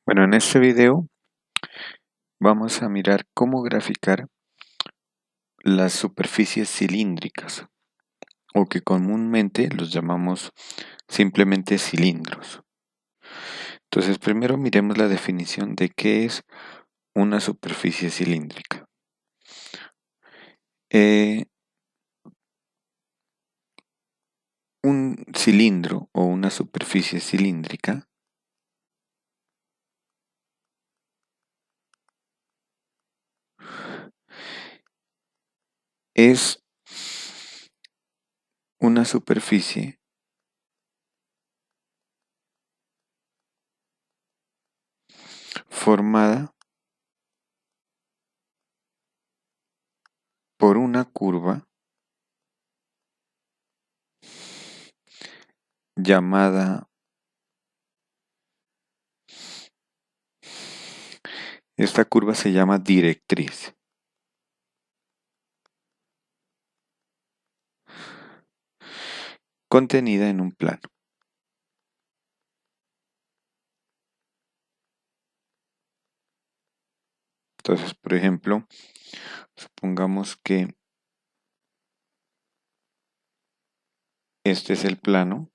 Bueno, en este video vamos a mirar cómo graficar las superficies cilíndricas o que comúnmente los llamamos simplemente cilindros. Entonces, primero miremos la definición de qué es una superficie cilíndrica. Eh, un cilindro o una superficie cilíndrica es una superficie formada por una curva llamada, esta curva se llama directriz. Contenida en un plano. Entonces, por ejemplo, supongamos que este es el plano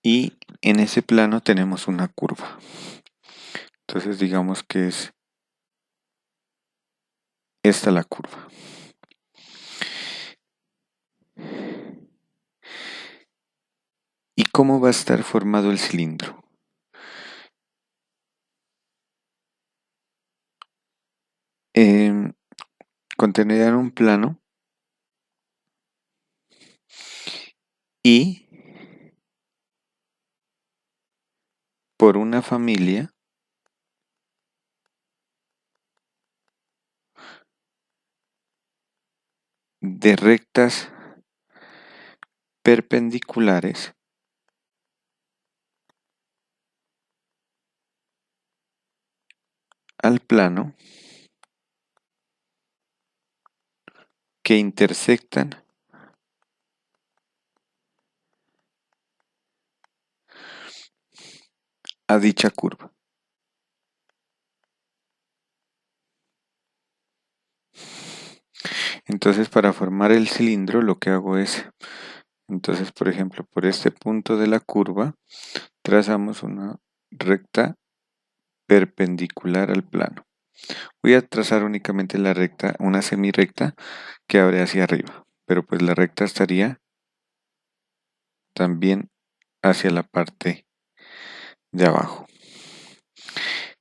y en ese plano tenemos una curva. Entonces digamos que es esta la curva. ¿Y cómo va a estar formado el cilindro? Contendrá un plano y por una familia de rectas perpendiculares al plano que intersectan a dicha curva. Entonces, para formar el cilindro lo que hago es, entonces, por ejemplo, por este punto de la curva trazamos una recta perpendicular al plano. Voy a trazar únicamente la recta, una semirrecta que abre hacia arriba, pero pues la recta estaría también hacia la parte de abajo.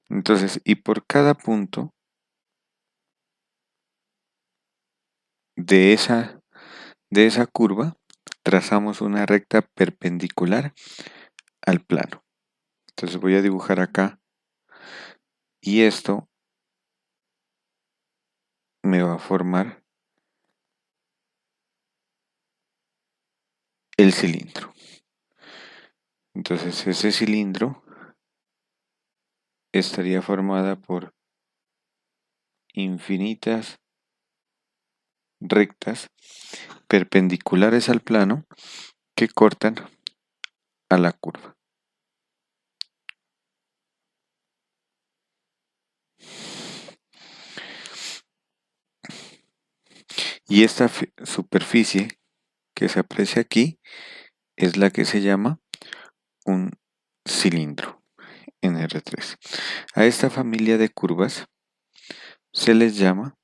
Entonces, y por cada punto de esa curva, trazamos una recta perpendicular al plano. Entonces voy a dibujar acá y esto me va a formar el cilindro. Entonces ese cilindro estaría formada por infinitas rectas perpendiculares al plano que cortan a la curva. Y esta superficie que se aprecia aquí es la que se llama un cilindro en R3. A esta familia de curvas se les llama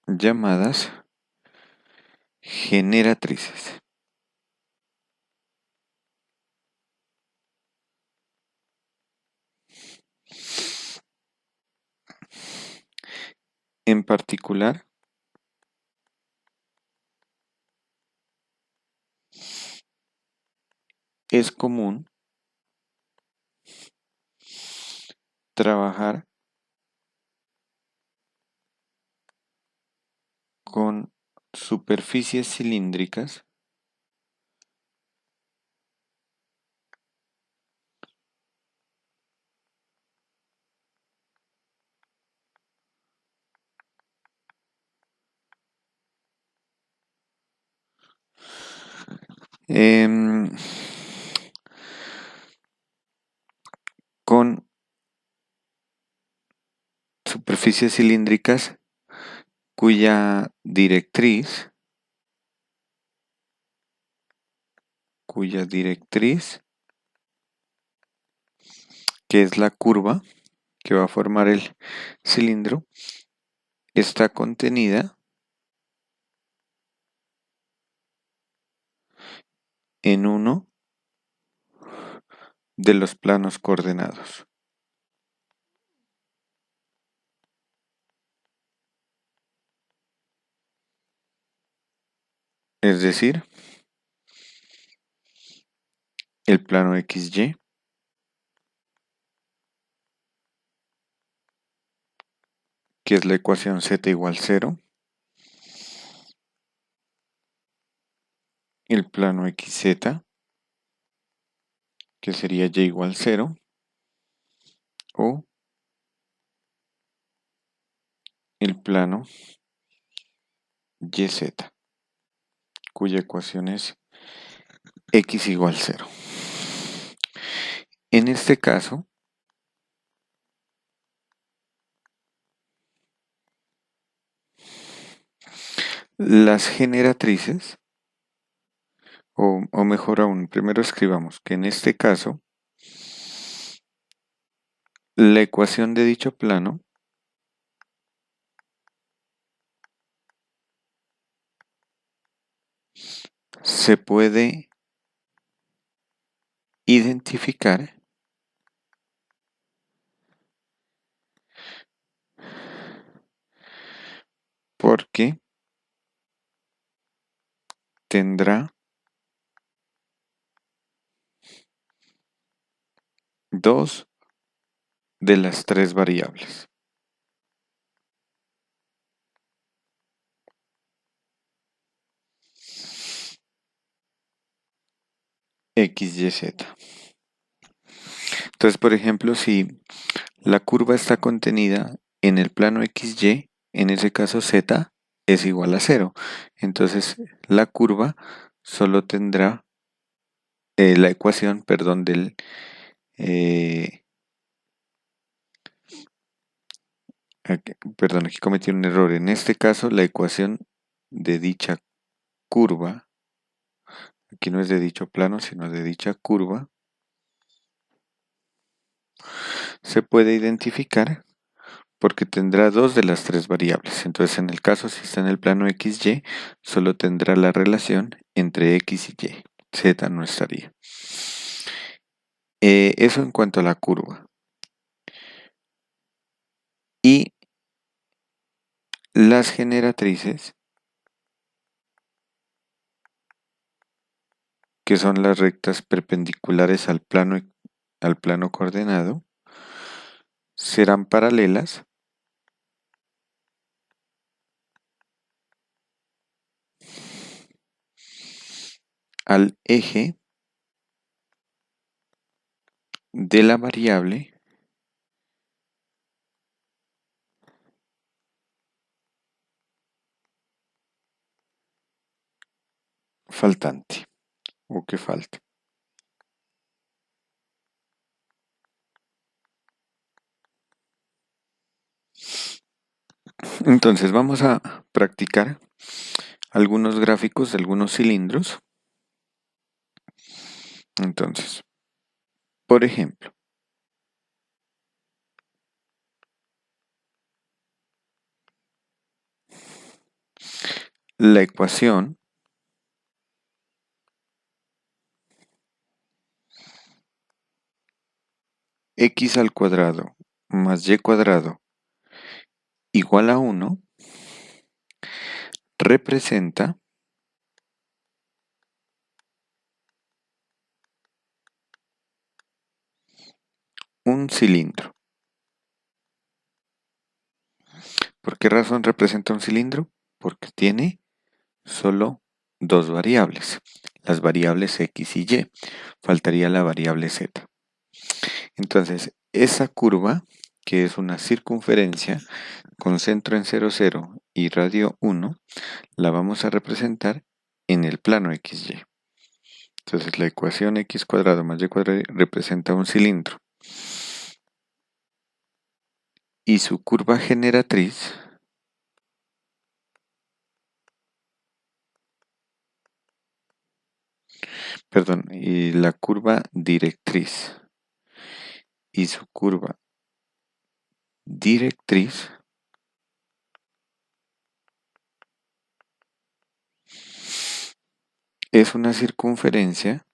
llamadas generatrices. En particular, es común trabajar con superficies cilíndricas em, con superficies cilíndricas cuya directriz, que es la curva que va a formar el cilindro, está contenida en uno de los planos coordenados. Es decir, el plano XY, que es la ecuación z igual 0, el plano XZ, que sería y igual 0, o el plano YZ, cuya ecuación es x igual 0. En este caso, las generatrices, o mejor aún, primero escribamos que en este caso, la ecuación de dicho plano se puede identificar porque tendrá dos de las tres variables. X, Y, Z. Entonces, por ejemplo, si la curva está contenida en el plano XY, en ese caso Z es igual a 0. Entonces, la curva solo tendrá la ecuación, perdón, perdón, aquí cometí un error. En este caso, la ecuación de dicha curva, aquí no es de dicho plano, sino de dicha curva, se puede identificar porque tendrá dos de las tres variables. Entonces, en el caso, si está en el plano XY, solo tendrá la relación entre X y Y. Z no estaría. Eso en cuanto a la curva. Y las generatrices, que son las rectas perpendiculares al plano coordenado, serán paralelas al eje de la variable faltante o que falta. Entonces vamos a practicar algunos gráficos de algunos cilindros. Entonces, por ejemplo, la ecuación x al cuadrado más y cuadrado igual a 1 representa un cilindro. ¿Por qué razón representa un cilindro? Porque tiene solo dos variables, las variables x y y, faltaría la variable z. Entonces, esa curva, que es una circunferencia con centro en 0, 0 y radio 1, la vamos a representar en el plano XY. Entonces, la ecuación x cuadrado más y cuadrado representa un cilindro. Y su curva generatriz y la curva directriz y su curva directriz es una circunferencia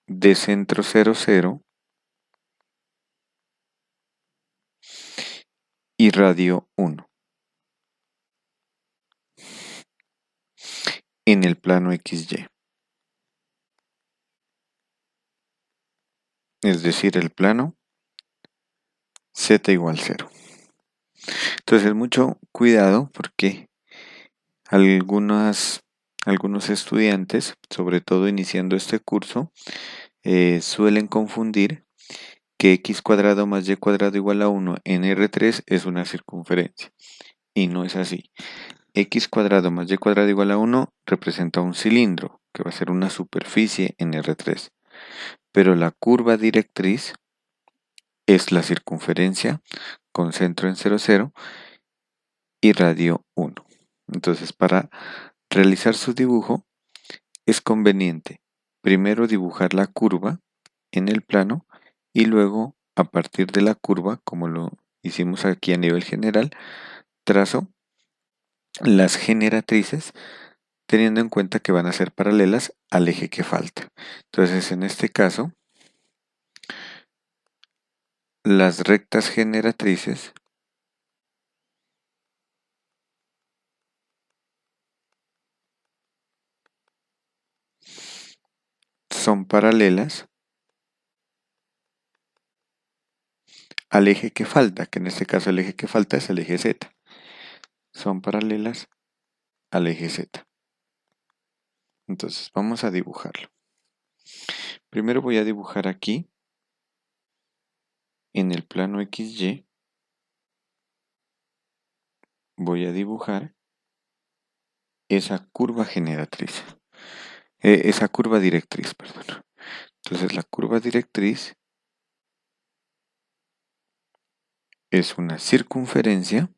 de centro 0, 0 y radio 1 en el plano XY. Es decir, el plano z igual 0. Entonces, mucho cuidado porque algunos estudiantes, sobre todo iniciando este curso, suelen confundir que x cuadrado más y cuadrado igual a 1 en R3 es una circunferencia. Y no es así. X cuadrado más y cuadrado igual a 1 representa un cilindro, que va a ser una superficie en R3. Pero la curva directriz es la circunferencia con centro en 0, 0 y radio 1. Entonces, para realizar su dibujo, es conveniente primero dibujar la curva en el plano y luego, a partir de la curva, como lo hicimos aquí a nivel general, trazo las generatrices teniendo en cuenta que van a ser paralelas al eje que falta. Entonces, en este caso, las rectas generatrices son paralelas al eje que falta, que en este caso el eje que falta es el eje Z. Son paralelas al eje Z. Entonces, vamos a dibujarlo. Primero voy a dibujar aquí, en el plano XY, voy a dibujar esa curva generatriz, esa curva directriz, perdón. Entonces, la curva directriz es una circunferencia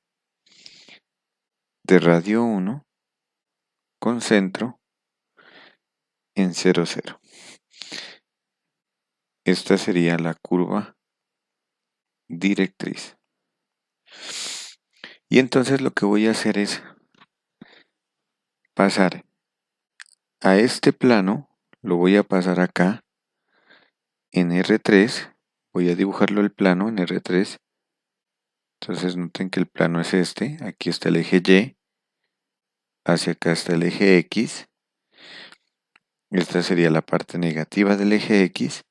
de radio 1 con centro en 0, 0. Esta sería la curva directriz. Y entonces lo que voy a hacer es pasar a este plano, lo voy a pasar acá en R3, voy a dibujarlo el plano en R3. Entonces noten que el plano es este, aquí está el eje Y, hacia acá está el eje X, esta sería la parte negativa del eje X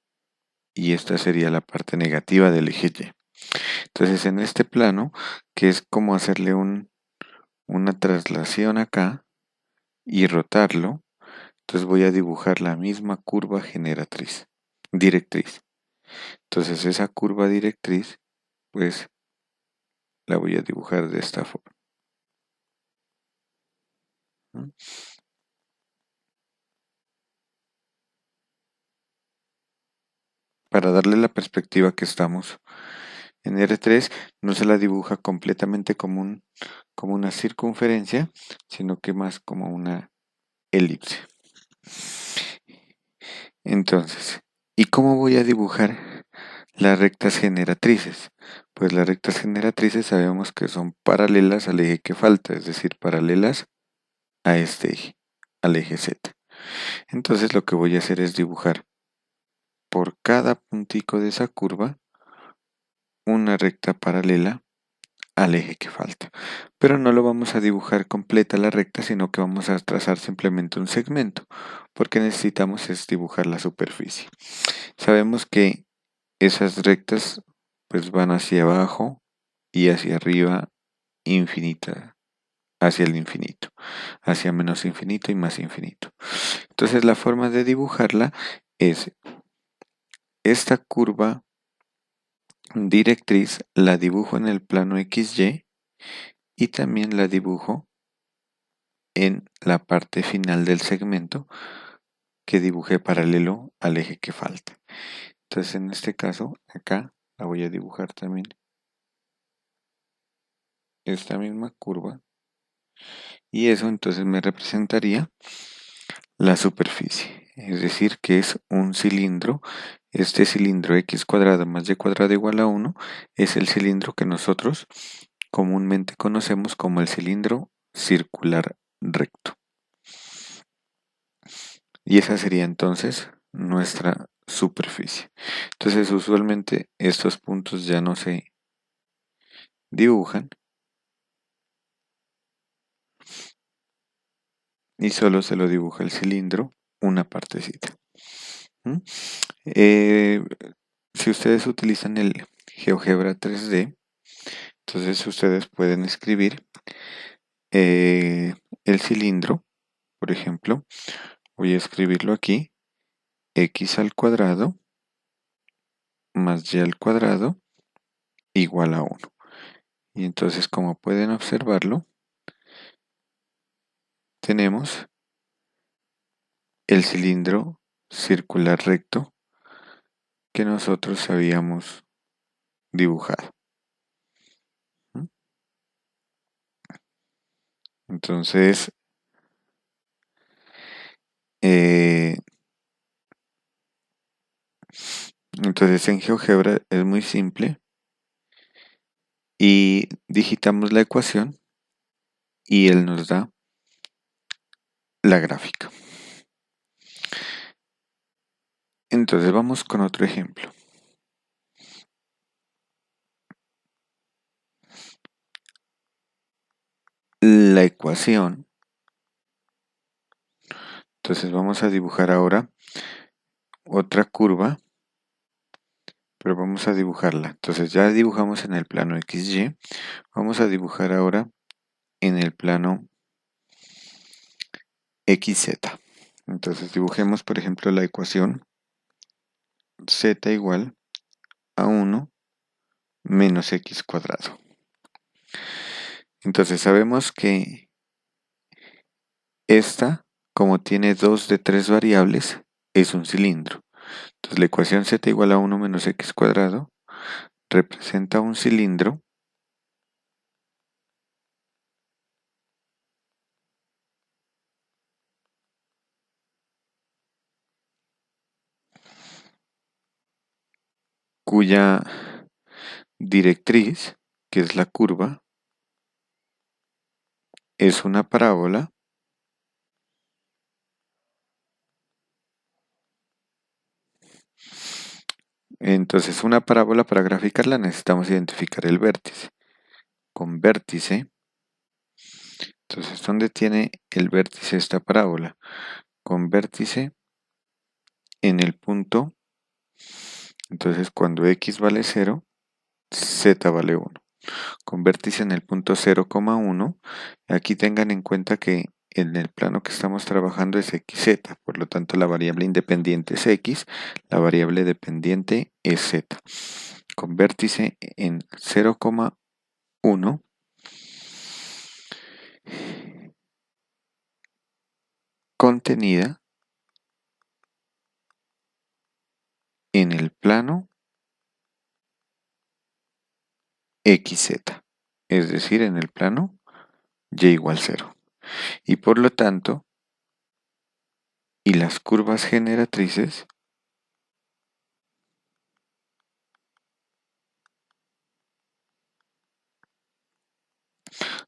y esta sería la parte negativa del eje Y. Entonces en este plano, que es como hacerle una traslación acá y rotarlo, entonces voy a dibujar la misma curva directriz. Entonces esa curva directriz, pues la voy a dibujar de esta forma. ¿No? Para darle la perspectiva que estamos en R3, no se la dibuja completamente como una circunferencia, sino que más como una elipse. Entonces, ¿y cómo voy a dibujar las rectas generatrices? Pues las rectas generatrices sabemos que son paralelas al eje que falta, es decir, paralelas a este eje, al eje Z. Entonces lo que voy a hacer es dibujar por cada puntico de esa curva una recta paralela al eje que falta. Pero no lo vamos a dibujar completa la recta, sino que vamos a trazar simplemente un segmento, porque necesitamos es dibujar la superficie. Sabemos que esas rectas pues van hacia abajo y hacia arriba infinita, hacia el infinito, hacia menos infinito y más infinito. Entonces la forma de dibujarla es esta curva directriz la dibujo en el plano XY y también la dibujo en la parte final del segmento que dibujé paralelo al eje que falta. Entonces en este caso, acá la voy a dibujar también esta misma curva y eso entonces me representaría la superficie, es decir que es un cilindro. Este cilindro x cuadrado más y cuadrado igual a 1 es el cilindro que nosotros comúnmente conocemos como el cilindro circular recto. Y esa sería entonces nuestra superficie. Entonces usualmente estos puntos ya no se dibujan y solo se lo dibuja el cilindro una partecita. ¿Mm? Eh, si ustedes utilizan el GeoGebra 3D, entonces ustedes pueden escribir el cilindro, por ejemplo, voy a escribirlo aquí, x al cuadrado más y al cuadrado igual a 1. Y entonces, como pueden observarlo, tenemos el cilindro circular recto que nosotros habíamos dibujado. ¿Mm? Entonces, eh, en GeoGebra es muy simple y digitamos la ecuación y él nos da la gráfica. Entonces vamos con otro ejemplo. La ecuación. Entonces vamos a dibujar ahora otra curva, pero vamos a dibujarla. Entonces ya dibujamos en el plano XY, vamos a dibujar ahora en el plano XZ. Entonces dibujemos, por ejemplo, la ecuación z igual a 1 menos x cuadrado. Entonces sabemos que esta, como tiene 2 de 3 variables, es un cilindro. Entonces la ecuación z igual a 1 menos x cuadrado representa un cilindro cuya directriz, que es la curva, es una parábola Entonces, una parábola para graficarla necesitamos identificar el vértice. Con vértice, entonces, ¿dónde tiene el vértice esta parábola? Con vértice en el punto, entonces cuando x vale 0, z vale 1. Con vértice en el punto 0,1, aquí tengan en cuenta que en el plano que estamos trabajando es xz, por lo tanto la variable independiente es x, la variable dependiente es z. Con vértice en 0,1 contenida en el plano XZ, es decir, en el plano y igual 0. Y por lo tanto, y las curvas generatrices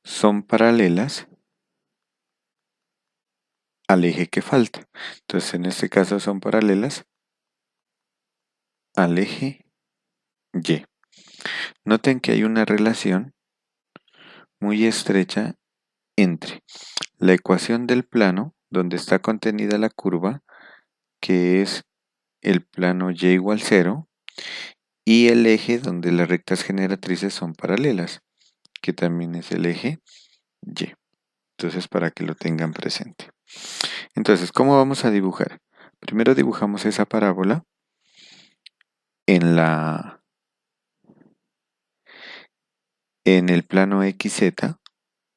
son paralelas al eje que falta. Entonces, en este caso son paralelas al eje Y. Noten que hay una relación muy estrecha entre la ecuación del plano, donde está contenida la curva, que es el plano y igual 0, y el eje donde las rectas generatrices son paralelas, que también es el eje Y. Entonces, para que lo tengan presente. Entonces, ¿cómo vamos a dibujar? Primero dibujamos esa parábola en en el plano XZ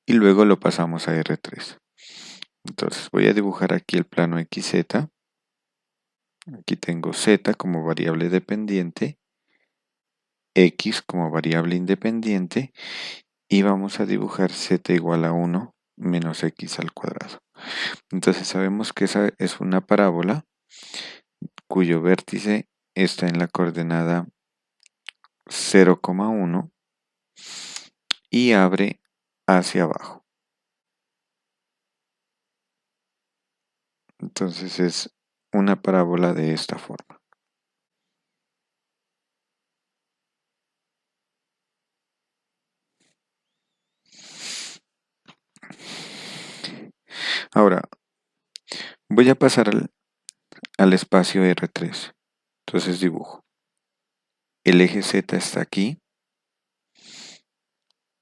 y luego lo pasamos a R3. Entonces, voy a dibujar aquí el plano XZ. Aquí tengo Z como variable dependiente, X como variable independiente y vamos a dibujar Z igual a 1 menos X al cuadrado. Entonces sabemos que esa es una parábola cuyo vértice está en la coordenada 0,1 y abre hacia abajo. Entonces es una parábola de esta forma. Ahora voy a pasar al espacio R3. Entonces dibujo. El eje Z está aquí.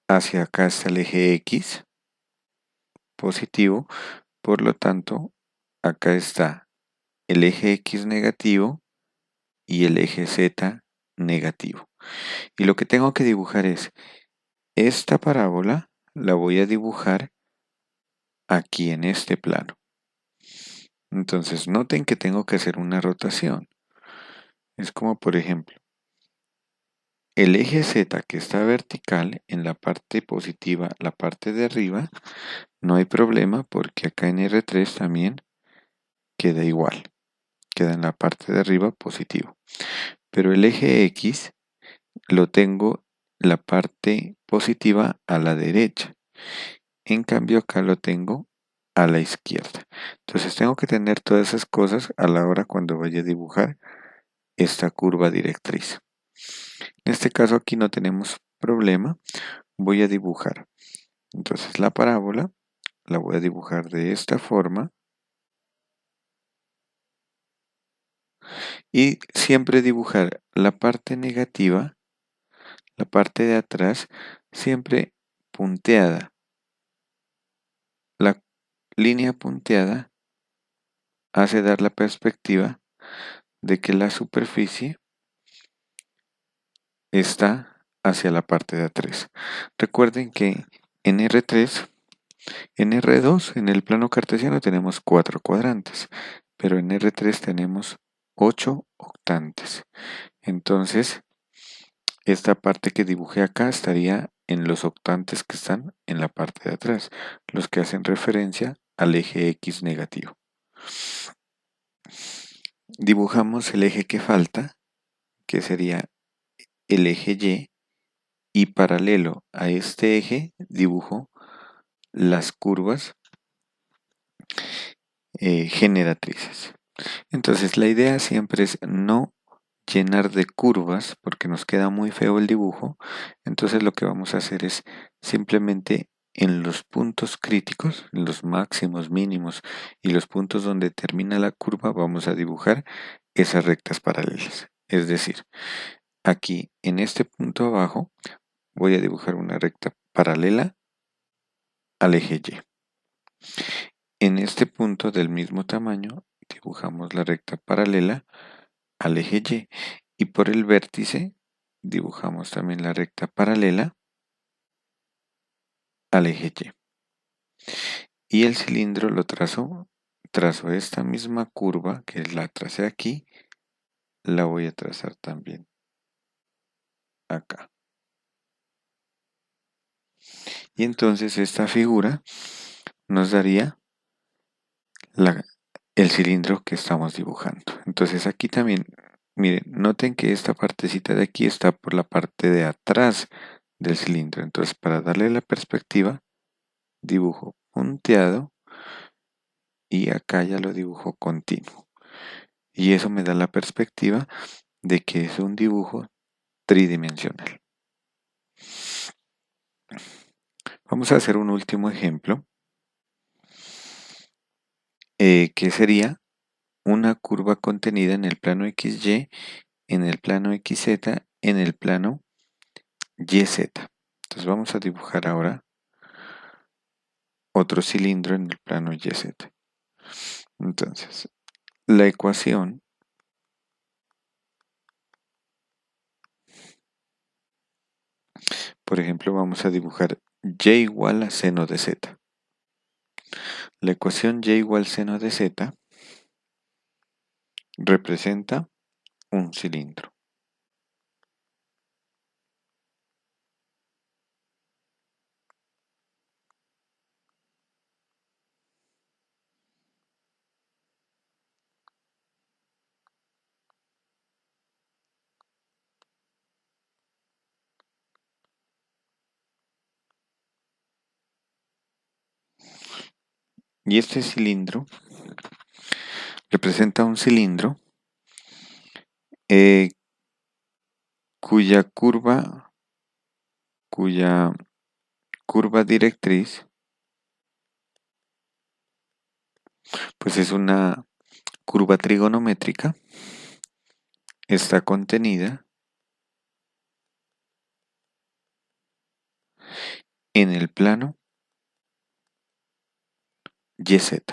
Hacia acá está el eje X positivo. Por lo tanto, acá está el eje X negativo y el eje Z negativo. Y lo que tengo que dibujar es esta parábola, la voy a dibujar aquí en este plano. Entonces, noten que tengo que hacer una rotación. Es como, por ejemplo, el eje Z que está vertical en la parte positiva, la parte de arriba, no hay problema porque acá en R3 también queda igual. Queda en la parte de arriba positivo. Pero el eje X lo tengo la parte positiva a la derecha. En cambio acá lo tengo a la izquierda. Entonces tengo que tener todas esas cosas a la hora cuando vaya a dibujar esta curva directriz. En este caso aquí no tenemos problema. Voy a dibujar. Entonces la parábola la voy a dibujar de esta forma. Y siempre dibujar la parte negativa, la parte de atrás, siempre punteada. La línea punteada hace dar la perspectiva de que la superficie está hacia la parte de atrás. Recuerden que en R3, en R2, en el plano cartesiano tenemos 4 cuadrantes, pero en R3 tenemos 8 octantes. Entonces, esta parte que dibujé acá estaría en los octantes que están en la parte de atrás, los que hacen referencia al eje X negativo. Dibujamos el eje que falta, que sería el eje Y, y paralelo a este eje dibujo las curvas generatrices. Entonces la idea siempre es no llenar de curvas porque nos queda muy feo el dibujo. Entonces lo que vamos a hacer es simplemente en los puntos críticos, en los máximos, mínimos y los puntos donde termina la curva vamos a dibujar esas rectas paralelas. Es decir, aquí en este punto abajo voy a dibujar una recta paralela al eje Y. En este punto del mismo tamaño dibujamos la recta paralela al eje Y y por el vértice dibujamos también la recta paralela al eje Y. Y el cilindro lo trazo esta misma curva que la tracé aquí, la voy a trazar también acá. Y entonces esta figura nos daría el cilindro que estamos dibujando. Entonces aquí también, miren, noten que esta partecita de aquí está por la parte de atrás del cilindro. Entonces para darle la perspectiva, dibujo punteado y acá ya lo dibujo continuo. Y eso me da la perspectiva de que es un dibujo tridimensional. Vamos a hacer un último ejemplo, que sería una curva contenida en el plano XY, en el plano XZ en el plano YZ. Entonces vamos a dibujar ahora otro cilindro en el plano YZ. Entonces, la ecuación por ejemplo, vamos a dibujar y igual a seno de z. La ecuación y igual seno de z representa un cilindro. Y este cilindro representa un cilindro eh, cuya curva directriz pues es una curva trigonométrica, está contenida en el plano YZ.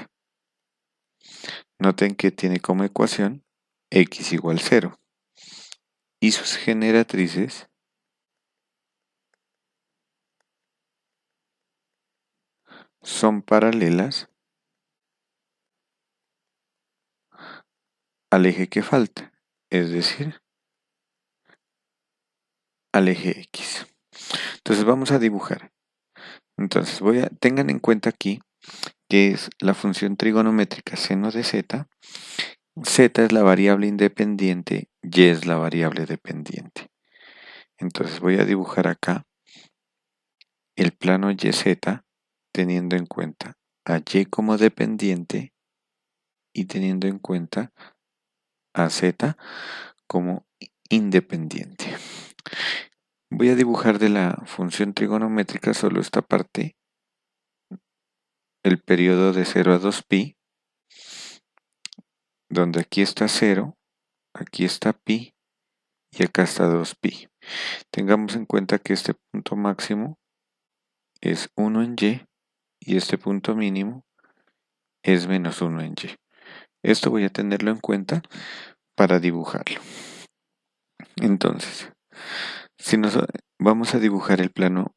Noten que tiene como ecuación x igual 0 y sus generatrices son paralelas al eje que falta, es decir, al eje X. Entonces vamos a dibujar. Entonces tengan en cuenta aquí que es la función trigonométrica seno de z. Z es la variable independiente, y es la variable dependiente. Entonces voy a dibujar acá el plano YZ teniendo en cuenta a y como dependiente y teniendo en cuenta a z como independiente. Voy a dibujar de la función trigonométrica solo esta parte, el periodo de 0 a 2pi, donde aquí está 0, aquí está pi y acá está 2pi. Tengamos en cuenta que este punto máximo es 1 en y este punto mínimo es menos 1 en y. Esto voy a tenerlo en cuenta para dibujarlo. Entonces, si nos vamos a dibujar el plano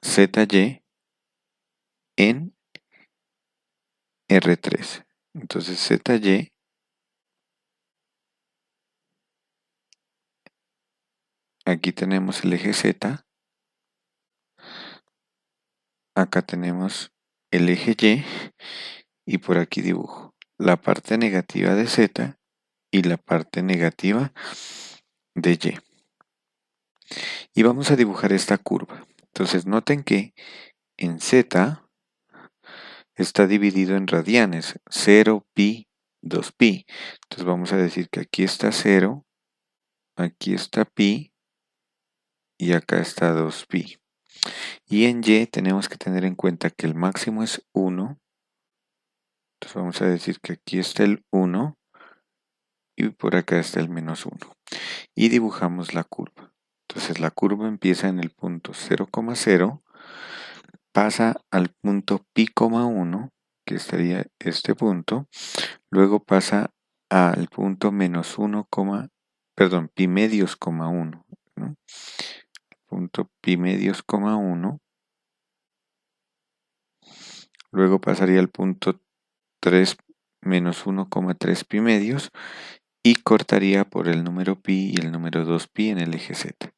ZY en R3. Entonces ZY, aquí tenemos el eje Z, acá tenemos el eje y por aquí dibujo la parte negativa de Z y la parte negativa de Y. Y vamos a dibujar esta curva. Entonces noten que en Z está dividido en radianes, 0, pi, 2pi. Entonces vamos a decir que aquí está 0, aquí está pi y acá está 2pi. Y en Y tenemos que tener en cuenta que el máximo es 1. Entonces vamos a decir que aquí está el 1 y por acá está el menos 1. Y dibujamos la curva. Entonces la curva empieza en el punto 0,0, pasa al punto pi,1, que estaría este punto, luego pasa al punto menos 1, perdón, pi medios, 1, ¿no? Punto pi medios, 1, luego pasaría al punto 3 menos 1,3 pi medios y cortaría por el número pi y el número 2pi en el eje Z.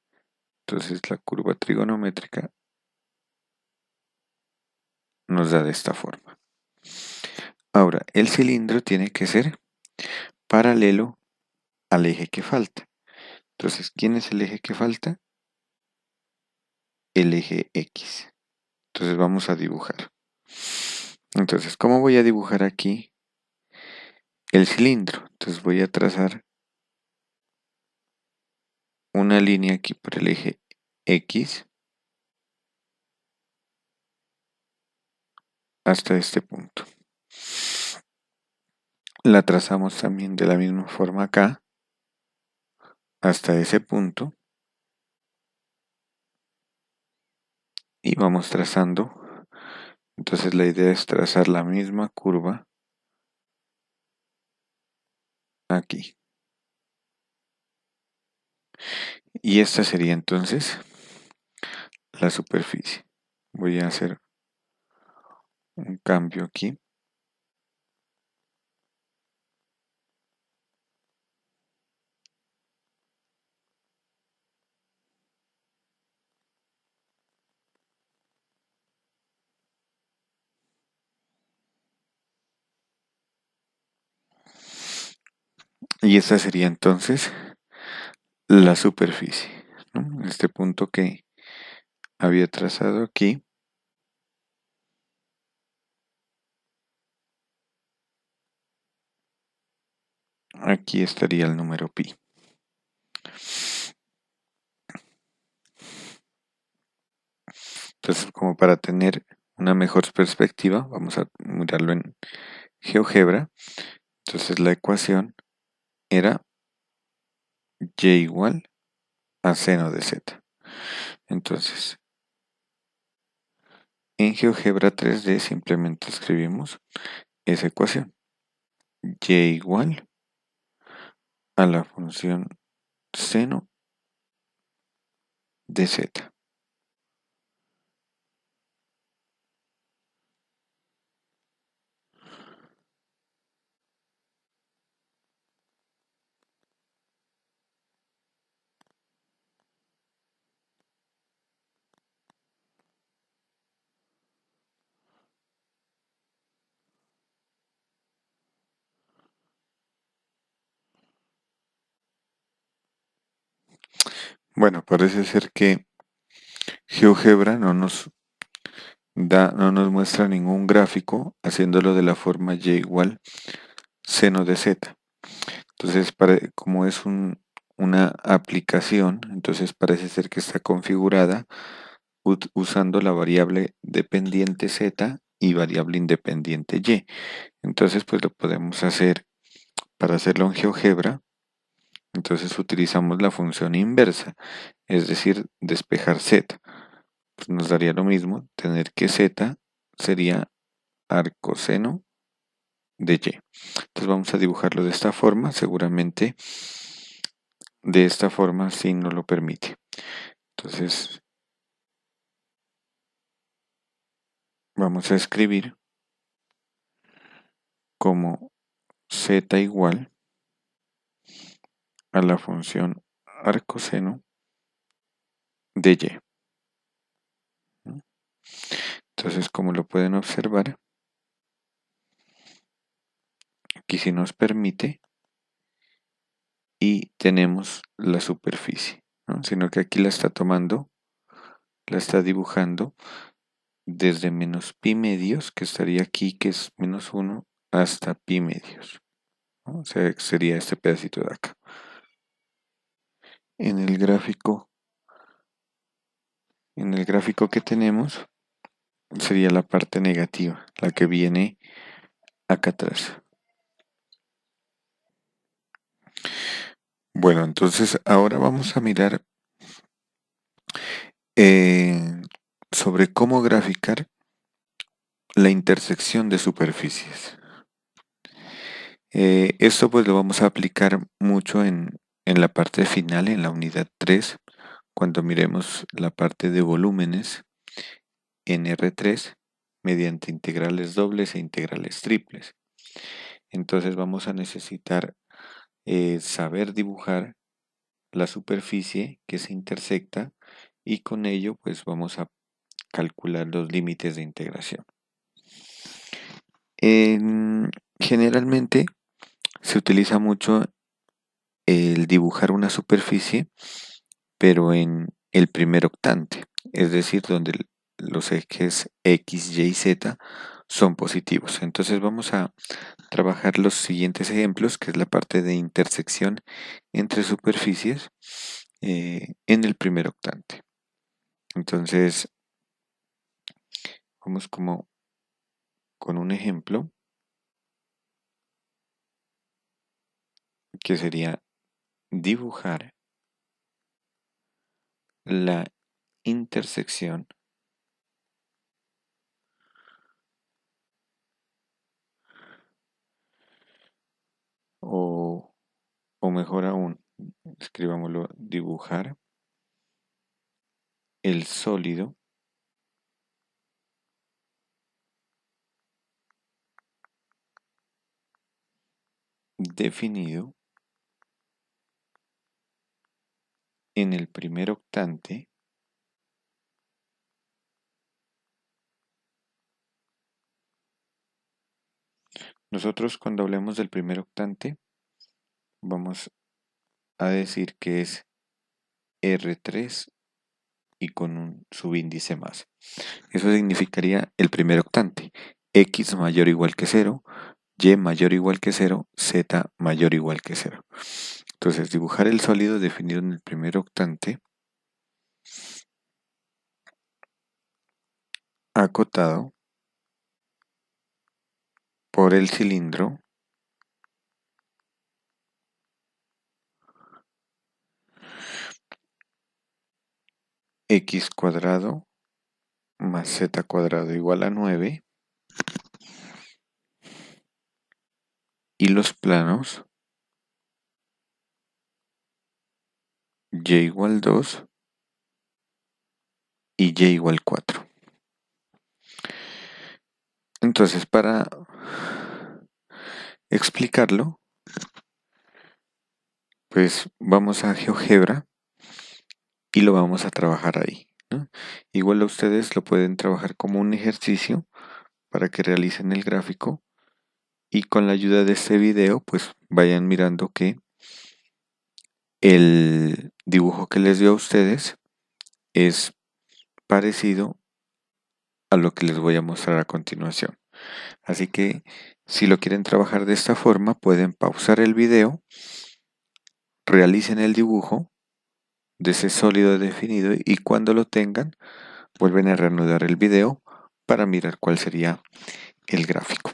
Entonces la curva trigonométrica nos da de esta forma. Ahora, el cilindro tiene que ser paralelo al eje que falta. Entonces, ¿quién es el eje que falta? El eje X. Entonces vamos a dibujar. Entonces, ¿cómo voy a dibujar aquí el cilindro? Entonces voy a trazar una línea aquí por el eje X hasta este punto. La trazamos también de la misma forma acá hasta ese punto y vamos trazando. Entonces la idea es trazar la misma curva aquí. Y esta sería entonces la superficie. Voy a hacer un cambio aquí. Y esta sería entonces la superficie, ¿no? Este punto que había trazado aquí. Aquí estaría el número pi. Entonces, como para tener una mejor perspectiva, vamos a mirarlo en GeoGebra. Entonces, la ecuación era y igual a seno de z. Entonces, en GeoGebra 3D simplemente escribimos esa ecuación. Y igual a la función seno de z. Bueno, parece ser que GeoGebra no nos muestra ningún gráfico haciéndolo de la forma y igual seno de z. Entonces, como es una aplicación, entonces parece ser que está configurada usando la variable dependiente z y variable independiente y. Entonces, pues lo podemos hacer para hacerlo en GeoGebra. Entonces utilizamos la función inversa, es decir, despejar z. Pues nos daría lo mismo tener que z sería arcoseno de y. Entonces vamos a dibujarlo de esta forma, seguramente de esta forma si no lo permite. Entonces vamos a escribir como z igual a la función arcoseno de y. Entonces, como lo pueden observar, aquí sí nos permite y tenemos la superficie, ¿no? Sino que aquí la está tomando, la está dibujando desde menos pi medios, que estaría aquí, que es menos 1, hasta pi medios, ¿no? O sea, sería este pedacito de acá. En el gráfico, en el gráfico que tenemos, sería la parte negativa, la que viene acá atrás. Bueno, entonces ahora vamos a mirar eh, sobre cómo graficar la intersección de superficies. Esto pues lo vamos a aplicar mucho en la parte final, en la unidad 3, cuando miremos la parte de volúmenes en R3 mediante integrales dobles e integrales triples. Entonces vamos a necesitar saber dibujar la superficie que se intersecta y con ello pues vamos a calcular los límites de integración. Generalmente se utiliza mucho el dibujar una superficie, pero en el primer octante, es decir, donde los ejes X, Y y Z son positivos. Entonces vamos a trabajar los siguientes ejemplos, que es la parte de intersección entre superficies en el primer octante. Entonces, vamos como con un ejemplo que sería dibujar la intersección o mejor aún, escribámoslo, dibujar el sólido definido en el primer octante Nosotros cuando hablemos del primer octante vamos a decir que es R3 y con un subíndice más. Eso significaría el primer octante. X mayor o igual que 0, Y mayor o igual que 0, Z mayor o igual que 0. Entonces dibujar el sólido definido en el primer octante acotado por el cilindro x cuadrado más z cuadrado igual a 9 y los planos y igual 2 y y igual 4. Entonces, para explicarlo, pues vamos a GeoGebra y lo vamos a trabajar ahí, ¿no? Igual a ustedes lo pueden trabajar como un ejercicio para que realicen el gráfico y con la ayuda de este video pues vayan mirando que el dibujo que les dio a ustedes es parecido a lo que les voy a mostrar a continuación. Así que si lo quieren trabajar de esta forma pueden pausar el video, realicen el dibujo de ese sólido definido y cuando lo tengan vuelven a reanudar el video para mirar cuál sería el gráfico.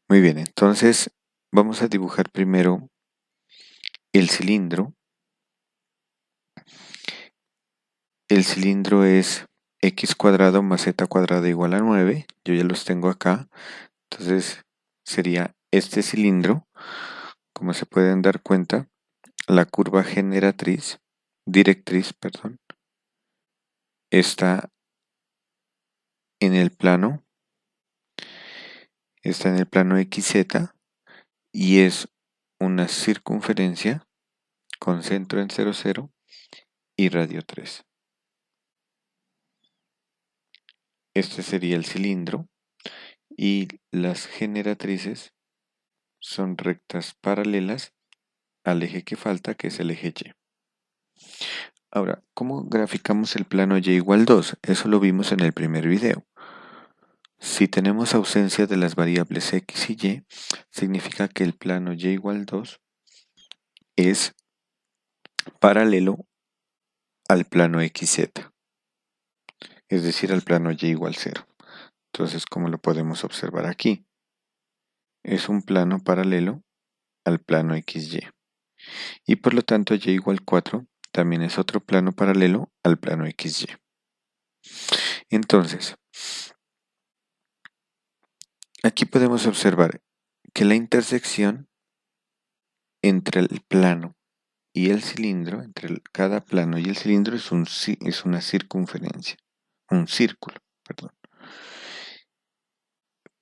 Muy bien, entonces vamos a dibujar primero el cilindro. El cilindro es x cuadrado más z cuadrado igual a 9. Yo ya los tengo acá. Entonces sería este cilindro. Como se pueden dar cuenta, la curva directriz, perdón, está en el plano, XZ y es una circunferencia con centro en 0, 0 y radio 3. Este sería el cilindro y las generatrices son rectas paralelas al eje que falta, que es el eje Y. Ahora, ¿cómo graficamos el plano Y igual 2? Eso lo vimos en el primer video. Si tenemos ausencia de las variables X y Y, significa que el plano Y igual 2 es paralelo al plano XZ, es decir, al plano Y igual 0. Entonces, ¿cómo lo podemos observar aquí? Es un plano paralelo al plano XY. Y por lo tanto, Y igual 4 también es otro plano paralelo al plano XY. Entonces, aquí podemos observar que la intersección entre el plano y el cilindro, entre cada plano y el cilindro es una circunferencia, un círculo, perdón.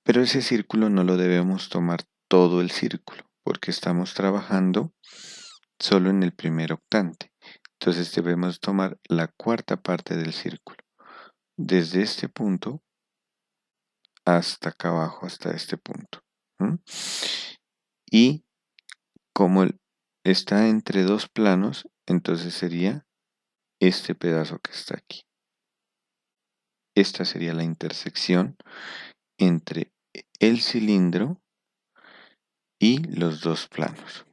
Pero ese círculo no lo debemos tomar todo el círculo, porque estamos trabajando solo en el primer octante. Entonces debemos tomar la cuarta parte del círculo, desde este punto hasta acá abajo, hasta este punto. Y como está entre dos planos, entonces sería este pedazo que está aquí. Esta sería la intersección entre el cilindro y los dos planos.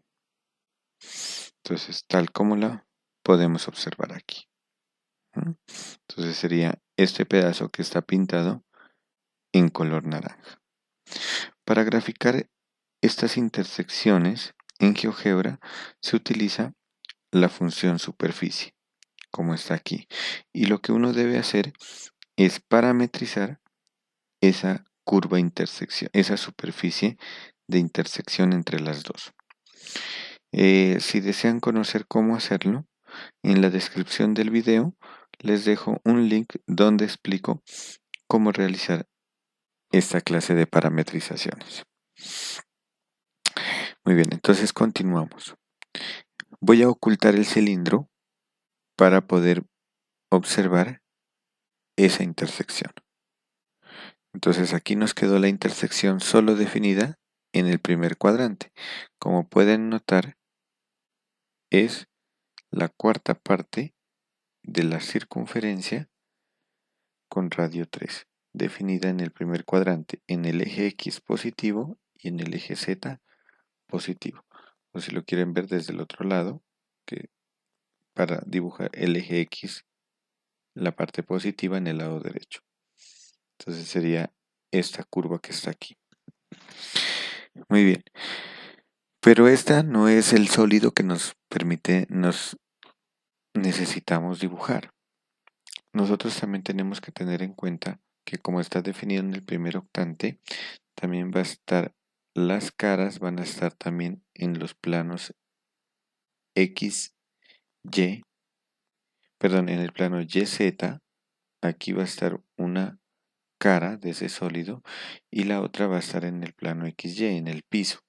Entonces, tal como la podemos observar aquí. Entonces sería este pedazo que está pintado en color naranja. Para graficar estas intersecciones en GeoGebra se utiliza la función superficie, como está aquí. Y lo que uno debe hacer es parametrizar esa curva intersección, esa superficie de intersección entre las dos. Si desean conocer cómo hacerlo, en la descripción del video les dejo un link donde explico cómo realizar esta clase de parametrizaciones. Muy bien, entonces continuamos. Voy a ocultar el cilindro para poder observar esa intersección. Entonces aquí nos quedó la intersección solo definida en el primer cuadrante. Como pueden notar, es la cuarta parte de la circunferencia con radio 3, definida en el primer cuadrante, en el eje X positivo y en el eje Z positivo. O si lo quieren ver desde el otro lado, que para dibujar el eje X, la parte positiva en el lado derecho. Entonces sería esta curva que está aquí. Muy bien. Pero esta no es el sólido que nos necesitamos dibujar. Nosotros también tenemos que tener en cuenta que como está definido en el primer octante, también va a estar, las caras van a estar también en los planos X, Y, perdón, en el plano YZ, aquí va a estar una cara de ese sólido y la otra va a estar en el plano XY, en el piso.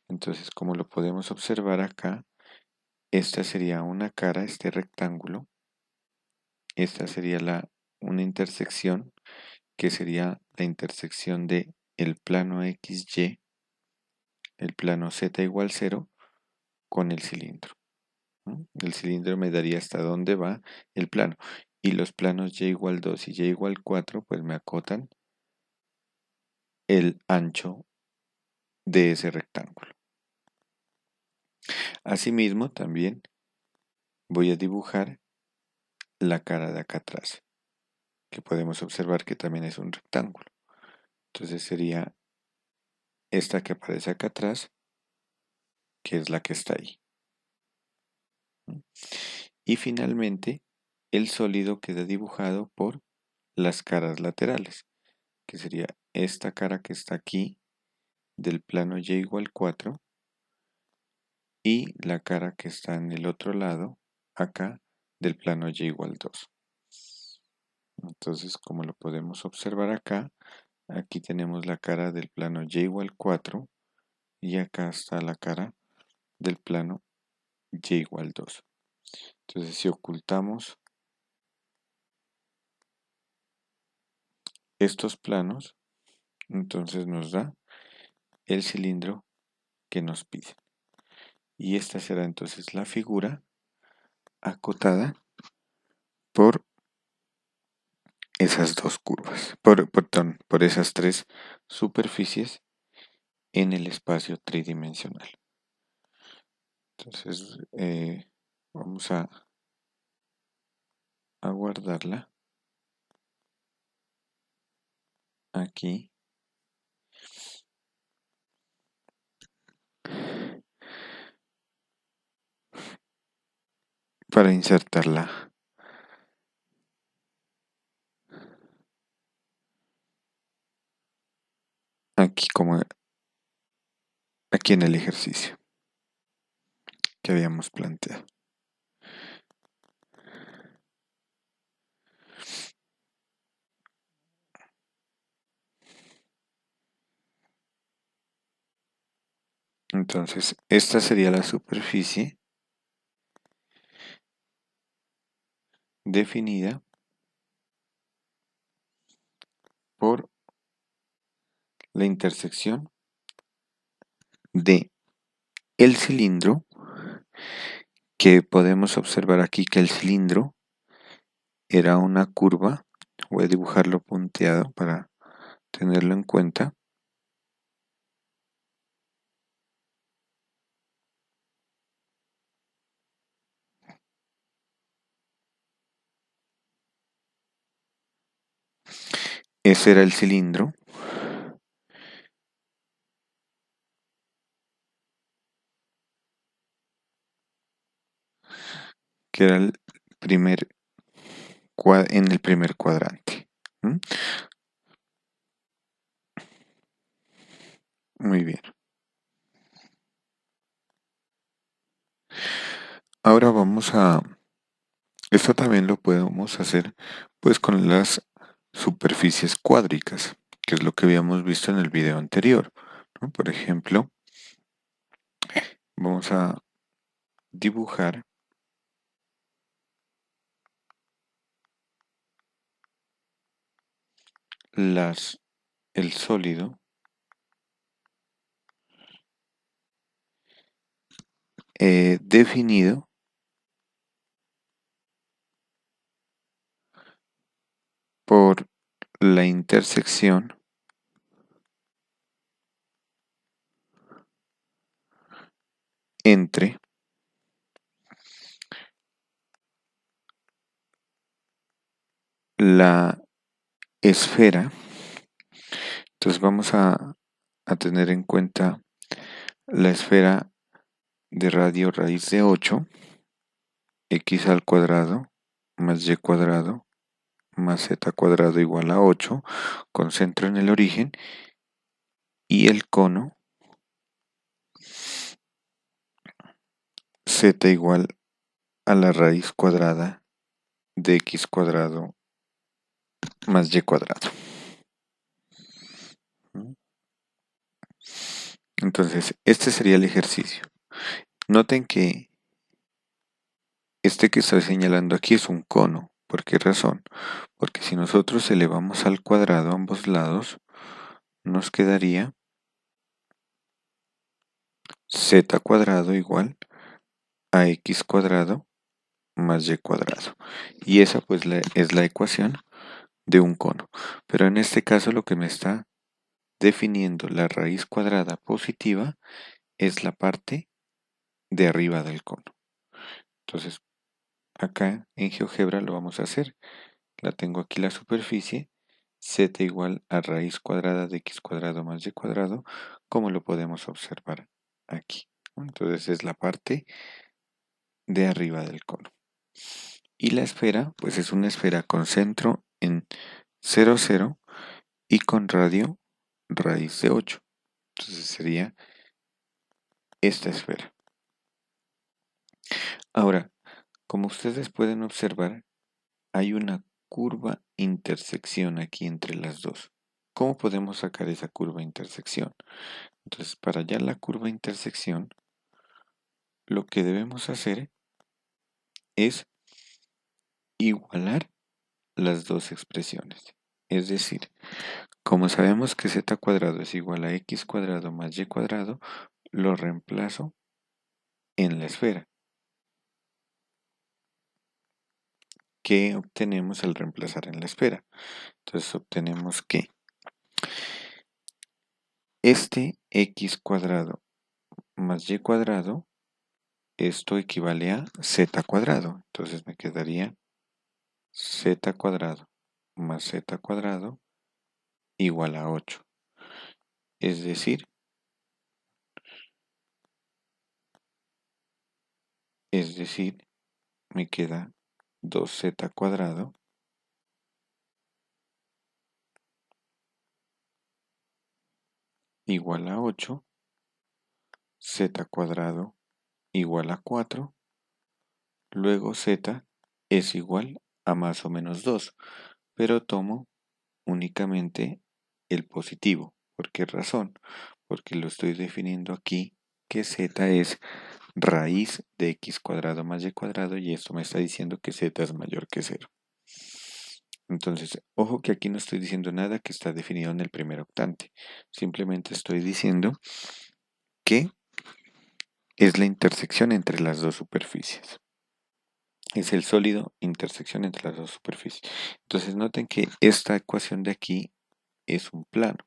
Entonces, como lo podemos observar acá, esta sería una cara, este rectángulo. Esta sería una intersección que sería la intersección de el plano XY, el plano Z igual 0 con el cilindro. El cilindro me daría hasta dónde va el plano. Y los planos Y igual 2 y Y igual 4 pues me acotan el ancho de ese rectángulo. Asimismo, también voy a dibujar la cara de acá atrás, que podemos observar que también es un rectángulo. Entonces sería esta que aparece acá atrás, que es la que está ahí. Y finalmente, el sólido queda dibujado por las caras laterales, que sería esta cara que está aquí del plano Y igual 4 y la cara que está en el otro lado, acá, del plano Y igual 2. Entonces, como lo podemos observar acá, aquí tenemos la cara del plano Y igual 4 y acá está la cara del plano Y igual 2. Entonces, si ocultamos estos planos, entonces nos da el cilindro que nos pide. Y esta será entonces la figura acotada por esas dos curvas, por esas tres superficies en el espacio tridimensional. Entonces vamos a guardarla aquí. Para insertarla aquí como aquí en el ejercicio que habíamos planteado. Entonces, esta sería la superficie definida por la intersección de el cilindro, que podemos observar aquí que el cilindro era una curva. Voy a dibujarlo punteado para tenerlo en cuenta. Ese era el cilindro. Que era el en el primer cuadrante. Muy bien. Ahora esto también lo podemos hacer pues con las superficies cuádricas, que es lo que habíamos visto en el video anterior, ¿no? Por ejemplo, vamos a dibujar el sólido definido por la intersección entre la esfera. Entonces vamos a tener en cuenta la esfera de radio raíz de 8, x al cuadrado más y cuadrado más z cuadrado igual a 8, con centro en el origen, y el cono z igual a la raíz cuadrada de x cuadrado más y cuadrado. Entonces, este sería el ejercicio. Noten que este que estoy señalando aquí es un cono. ¿Por qué razón? Porque si nosotros elevamos al cuadrado ambos lados, nos quedaría z cuadrado igual a x cuadrado más y cuadrado. Y esa pues es la ecuación de un cono. Pero en este caso lo que me está definiendo la raíz cuadrada positiva es la parte de arriba del cono. Entonces, acá en GeoGebra lo vamos a hacer. La tengo aquí la superficie, z igual a raíz cuadrada de x cuadrado más y cuadrado, como lo podemos observar aquí. Entonces es la parte de arriba del cono. Y la esfera, pues es una esfera con centro en 0, 0 y con radio raíz de 8. Entonces sería esta esfera. Ahora, como ustedes pueden observar, hay una curva intersección aquí entre las dos. ¿Cómo podemos sacar esa curva intersección? Entonces, para hallar la curva intersección, lo que debemos hacer es igualar las dos expresiones. Es decir, como sabemos que z cuadrado es igual a x cuadrado más y cuadrado, lo reemplazo en la esfera. ¿Qué obtenemos al reemplazar en la esfera? Entonces obtenemos que este x cuadrado más y cuadrado, esto equivale a z cuadrado. Entonces me quedaría z cuadrado más z cuadrado igual a 8. Es decir, me queda 2z cuadrado igual a 8, z cuadrado igual a 4, luego z es igual a más o menos 2, pero tomo únicamente el positivo. ¿Por qué razón? Porque lo estoy definiendo aquí que z es raíz de x cuadrado más y cuadrado, y esto me está diciendo que z es mayor que 0. Entonces, ojo que aquí no estoy diciendo nada que está definido en el primer octante. Simplemente estoy diciendo que es la intersección entre las dos superficies. Es el sólido intersección entre las dos superficies. Entonces, noten que esta ecuación de aquí es un plano.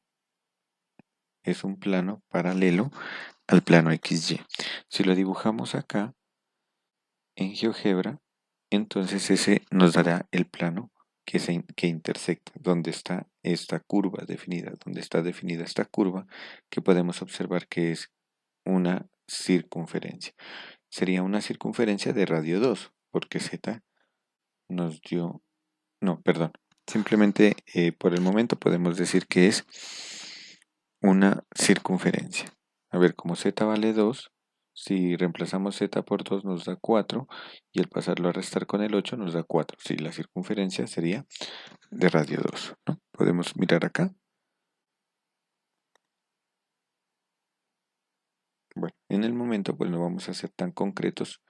Es un plano paralelo al plano XY. Si lo dibujamos acá en GeoGebra, entonces ese nos dará el plano que intersecta, donde está esta curva definida, donde está definida esta curva, que podemos observar que es una circunferencia. Sería una circunferencia de radio 2, porque z nos dio, no, perdón, simplemente por el momento podemos decir que es una circunferencia. A ver, como z vale 2, si reemplazamos z por 2 nos da 4 y al pasarlo a restar con el 8 nos da 4. Si la circunferencia sería de radio 2, ¿no? Podemos mirar acá. Bueno, en el momento pues no vamos a ser tan concretos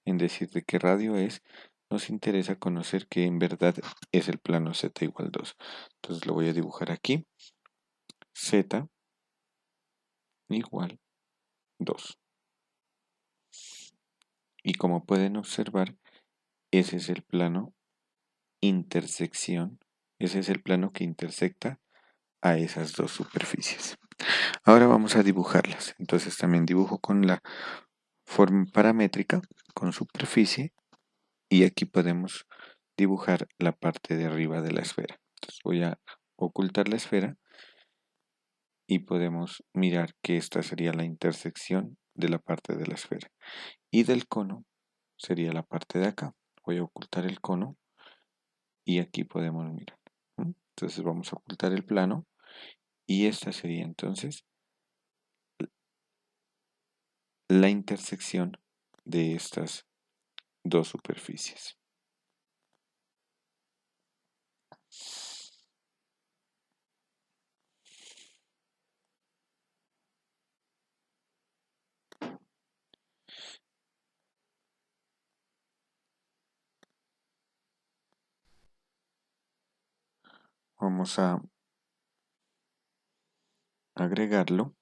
en decir de qué radio es. Nos interesa conocer que en verdad es el plano z igual 2. Entonces lo voy a dibujar aquí. Z igual 2. Y como pueden observar, ese es el plano intersección. Ese es el plano que intersecta a esas dos superficies. Ahora vamos a dibujarlas. Entonces también dibujo con la forma paramétrica, con superficie, y aquí podemos dibujar la parte de arriba de la esfera. Entonces voy a ocultar la esfera y podemos mirar que esta sería la intersección de la parte de la esfera. Y del cono sería la parte de acá. Voy a ocultar el cono y aquí podemos mirar. Entonces vamos a ocultar el plano y esta sería entonces la intersección de estas dos superficies. Vamos a agregarlo.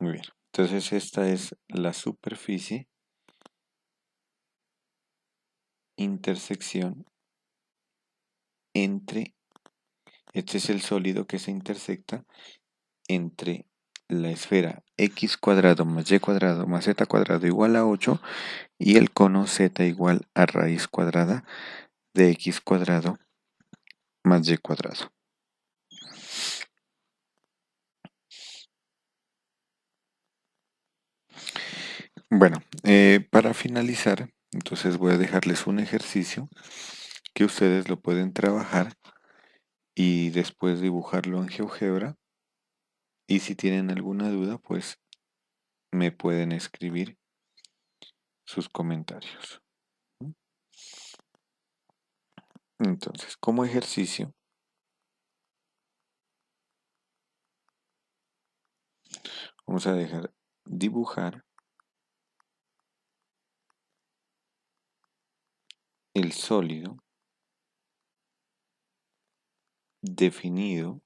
Muy bien. Entonces esta es la superficie intersección entre, este es el sólido que se intersecta entre la esfera x cuadrado más y cuadrado más z cuadrado igual a 8 y el cono z igual a raíz cuadrada de x cuadrado más y cuadrado. Bueno, para finalizar, entonces voy a dejarles un ejercicio que ustedes lo pueden trabajar y después dibujarlo en GeoGebra. Y si tienen alguna duda, pues me pueden escribir sus comentarios. Entonces, como ejercicio, vamos a dejar dibujar el sólido definido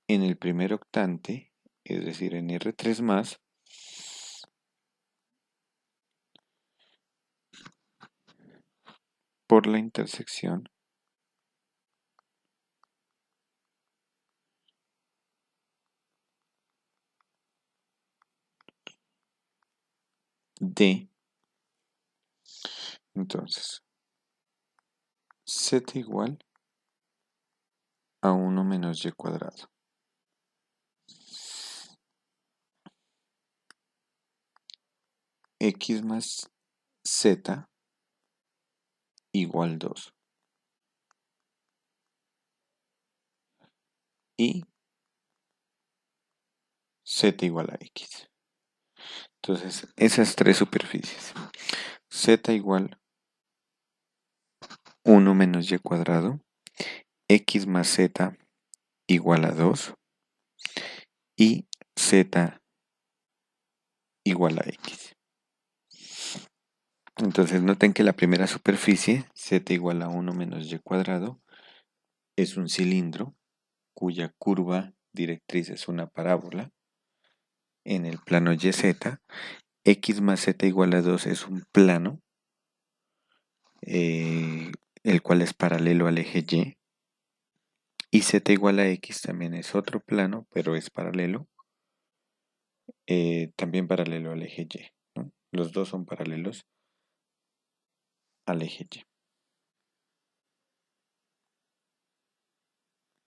en el primer octante, es decir, en R3 más, por la intersección de, entonces, z igual a 1 menos y cuadrado. X más z igual 2. Y z igual a x. Entonces, esas tres superficies. Z igual 1 menos y cuadrado. X más z igual a 2. Y z igual a x. Entonces noten que la primera superficie, z igual a 1 menos y cuadrado, es un cilindro cuya curva directriz es una parábola en el plano YZ. X más z igual a 2 es un plano, eh, el cual es paralelo al eje Y. Y z igual a x también es otro plano, pero es paralelo, también paralelo al eje Y, ¿no? Los dos son paralelos al eje Y.